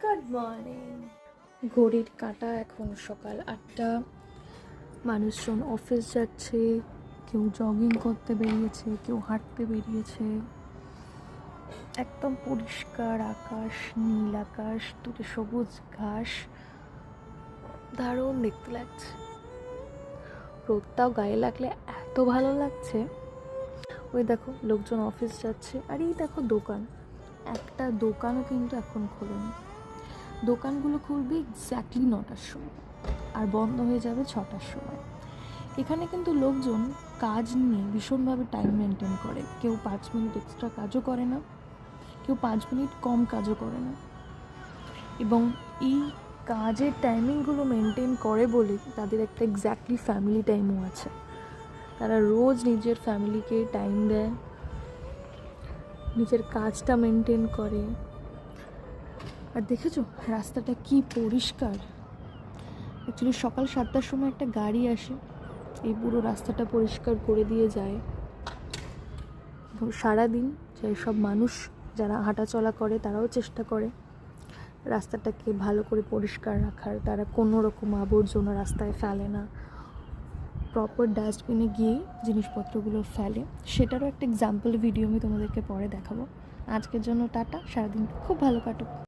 Good morning. ঘড়ির কাঁটা এখন সকাল 8টা। মানুষজন অফিস যাচ্ছে, কেউ জগিং করতে বেরিয়েছে, কেউ হাঁটতে বেরিয়েছে। একদম পরিষ্কার আকাশ, নীল আকাশ, দূরে সবুজ ঘাস, দারুণ দেখতে লাগছে। রোদটাও গায়ে লাগলে এত ভালো লাগছে। ওই দেখো লোকজন অফিস যাচ্ছে, আর এই দেখো দোকান, একটা দোকানও কিন্তু এখন খোলেনি। দোকানগুলো খুলবে এক্স্যাক্টলি 9টার সময় আর বন্ধ হয়ে যাবে 6টার সময়। এখানে কিন্তু লোকজন কাজ নিয়ে ভীষণভাবে টাইম মেনটেন করে। কেউ 5 মিনিট এক্সট্রা কাজও করে না, কেউ 5 মিনিট কম কাজও করে না। এবং এই কাজের টাইমিংগুলো মেনটেন করে বলে তাদের একটা এক্স্যাক্টলি ফ্যামিলি টাইমও আছে। তারা রোজ নিজের ফ্যামিলিকে টাইম দেয়, নিজের কাজটা মেনটেন করে। আর দেখেছো রাস্তাটা কি পরিষ্কার। অ্যাকচুয়ালি সকাল 7টার সময় একটা গাড়ি আসে, এই পুরো রাস্তাটা পরিষ্কার করে দিয়ে যায়। সারাদিন সব মানুষ যারা হাঁটাচলা করে তারাও চেষ্টা করে রাস্তাটাকে ভালো করে পরিষ্কার রাখার। তারা কোনো রকম আবর্জনা রাস্তায় ফেলে না, প্রপার ডাস্টবিনে গিয়ে জিনিসপত্রগুলো ফেলে। সেটারও একটা এক্সাম্পল ভিডিও আমি তোমাদেরকে পরে দেখাবো। আজকের জন্য টাটা, সারাদিন খুব ভালো কাটুক।